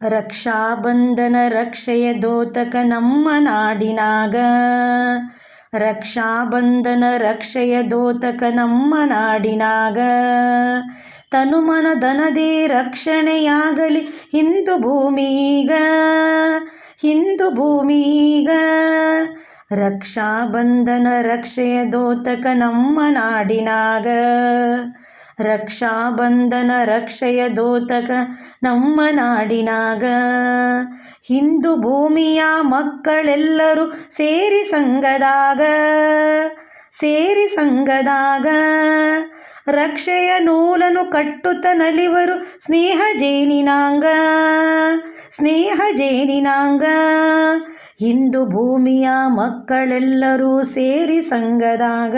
ರಕ್ಷಾಬಂಧನ ರಕ್ಷೆಯ ದೋತಕ ನಮ್ಮ ನಾಡಿನಾಗ. ರಕ್ಷಾಬಂಧನ ರಕ್ಷೆಯ ದೋತಕ ನಮ್ಮ ನಾಡಿನಾಗ. ತನುಮನ ಧನದೇ ರಕ್ಷಣೆಯಾಗಲಿ ಹಿಂದೂ ಭೂಮೀಗ, ಹಿಂದೂ ಭೂಮೀಗ. ರಕ್ಷಾಬಂಧನ ರಕ್ಷೆಯ ದೋತಕ ನಮ್ಮ ನಾಡಿನಾಗ. ರಕ್ಷಾಬಂಧನ ರಕ್ಷೆಯ ದೋತಕ ನಮ್ಮ ನಾಡಿನಾಗ. ಹಿಂದೂ ಭೂಮಿಯ ಮಕ್ಕಳೆಲ್ಲರೂ ಸೇರಿ ಸಂಘದಾಗ, ಸೇರಿ ಸಂಘದಾಗ. ರಕ್ಷೆಯ ನೂಲನ್ನು ಕಟ್ಟುತ್ತ ನಲಿವರು ಸ್ನೇಹ ಜೇನಿನಾಂಗ, ಸ್ನೇಹ ಜೇನಿನಾಂಗ. ಹಿಂದೂ ಭೂಮಿಯ ಮಕ್ಕಳೆಲ್ಲರೂ ಸೇರಿ ಸಂಘದಾಗ.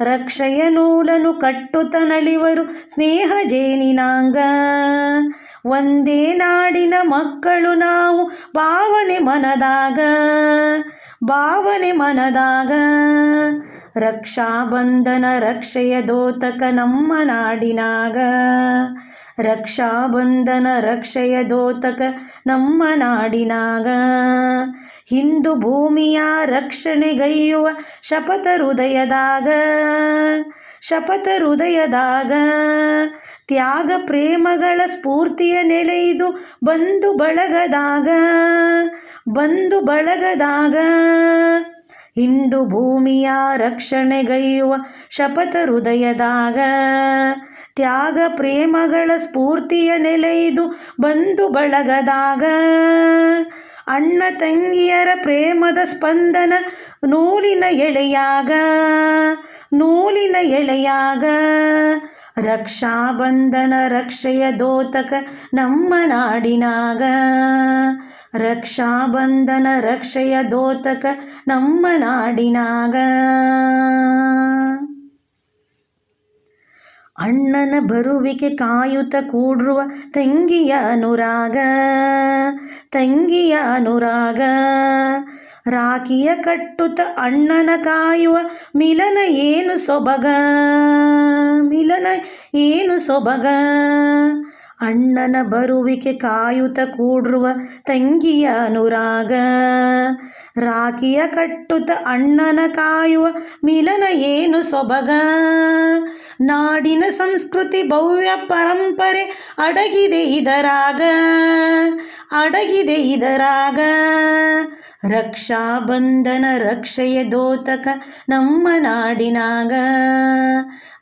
ರಕ್ಷೆಯ ನೂಲನ್ನು ಕಟ್ಟುತ್ತ ನಲಿವರು ಸ್ನೇಹ ಜೇನಿನಾಂಗ. ಒಂದೇ ನಾಡಿನ ಮಕ್ಕಳು ನಾವು ಭಾವನೆ ಮನದಾಗ, ಭಾವನೆ ಮನದಾಗ. ರಕ್ಷಾಬಂಧನ ರಕ್ಷೆಯ ದೋತಕ ನಮ್ಮ ನಾಡಿನಾಗ. ರಕ್ಷಾಬಂಧನ ರಕ್ಷೆಯ ದೋತಕ ನಮ್ಮ ನಾಡಿನಾಗ. ಹಿಂದೂ ಭೂಮಿಯ ರಕ್ಷಣೆಗೈಯುವ ಶಪಥ ಹೃದಯದಾಗ, ಶಪಥ ಹೃದಯದಾಗ. ತ್ಯಾಗ ಪ್ರೇಮಗಳ ಸ್ಫೂರ್ತಿಯ ನೆಲೆಯಿದು ಬಂಧು ಬಳಗದಾಗ, ಬಂಧು ಬಳಗದಾಗ. ಹಿಂದೂ ಭೂಮಿಯ ರಕ್ಷಣೆಗೈಯುವ ಶಪಥ ಹೃದಯದಾಗ. ತ್ಯಾಗ ಪ್ರೇಮಗಳ ಸ್ಫೂರ್ತಿಯ ನೆಲೆಯಿದು ಬಂಧು ಬಳಗದಾಗ. ಅಣ್ಣ ತಂಗಿಯರ ಪ್ರೇಮದ ಸ್ಪಂದನ ನೂಲಿನ ಎಳೆಯಾಗ, ನೂಲಿನ ಎಳೆಯಾಗ. ರಕ್ಷಾಬಂಧನ ರಕ್ಷೆಯ ದೋತಕ ನಮ್ಮ ನಾಡಿನಾಗ. ರಕ್ಷಾಬಂಧನ ರಕ್ಷೆಯ ದೋತಕ ನಮ್ಮ ನಾಡಿನಾಗ. ಅಣ್ಣನ ಬರುವಿಕೆ ಕಾಯುತ್ತ ಕೂಡಿರುವ ತಂಗಿಯ ಅನುರಾಗ, ತಂಗಿಯ ಅನುರಾಗ. ರಾಖಿಯ ಕಟ್ಟುತ್ತ ಅಣ್ಣನ ಕಾಯುವ ಮಿಲನ ಏನು ಸೊಬಗ, ಮಿಲನ ಏನು ಸೊಬಗ. ಅಣ್ಣನ ಬರುವಿಕೆ ಕಾಯುತ್ತ ಕೂಡಿರುವ ತಂಗಿಯ ಅನುರಾಗ. ರಾಖಿಯ ಕಟ್ಟುತ್ತ ಅಣ್ಣನ ಕಾಯುವ ಮಿಲನ ಏನು ಸೊಬಗ. ನಾಡಿನ ಸಂಸ್ಕೃತಿ ಭವ್ಯ ಪರಂಪರೆ ಅಡಗಿದೆ ಇದರಾಗ, ಅಡಗಿದೆ ಇದರಾಗ. ರಕ್ಷಾಬಂಧನ ರಕ್ಷೆಯ ದೋತಕ ನಮ್ಮ ನಾಡಿನಾಗ.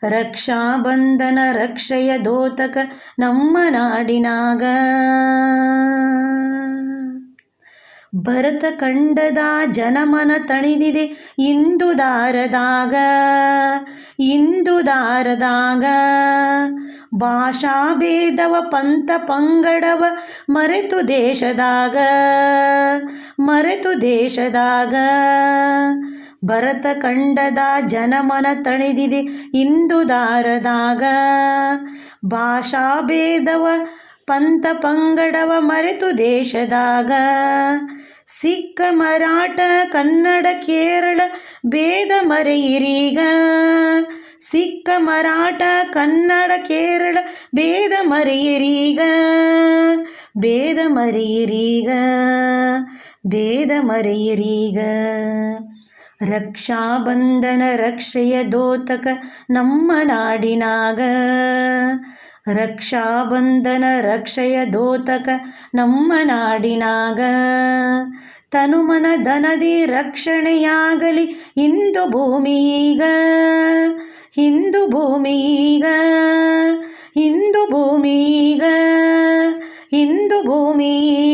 ರಕ್ಷಾಬಂಧನ ರಕ್ಷೆಯ ದೋತಕ ನಮ್ಮ ನಾಡಿನಾಗ. ಭರತ ಖಂಡದ ಜನಮನ ತಣಿದಿದೆ ಇಂದು ದಾರದಾಗ, ಇಂದು ದಾರದಾಗ. ಭಾಷಾ ಭೇದವ ಪಂಥ ಪಂಗಡವ ಮರೆತು ದೇಶದಾಗ, ಮರೆತು ದೇಶದಾಗ. ಭರತ ಖಂಡದ ಜನಮನ ತಣಿದಿದೆ ಇಂದು ದಾರದಾಗ. ಭಾಷಾ ಭೇದವ ಪಂಥ ಪಂಗಡವ ಮರೆತು ದೇಶದಾಗ. ಸಿಕ್ಕ ಮರಾಠ ಕನ್ನಡ ಕೇರಳ ಭೇದ ಮರೆಯಿರೀಗ. ಸಿಕ್ಕ ಮರಾಠ ಕನ್ನಡ ಕೇರಳ ಭೇದ ಮರೆಯಿರೀಗ, ಭೇದ ಮರೆಯಿರೀಗ, ಭೇದ ಮರೆಯಿರೀಗ. ರಕ್ಷಾಬಂಧನ ರಕ್ಷೆಯ ದೋತಕ ನಮ್ಮ ನಾಡಿನಾಗ. ರಕ್ಷಾಬಂಧನ ರಕ್ಷೆಯ ದೋತಕ ನಮ್ಮ ನಾಡಿನಾಗ. ತನುಮನ ಧನದಿ ರಕ್ಷಣೆಯಾಗಲಿ ಹಿಂದೂ ಭೂಮೀಗ, ಹಿಂದೂ ಭೂಮೀಗ, ಹಿಂದೂ ಭೂಮೀಗ, ಹಿಂದೂ ಭೂಮೀಗ.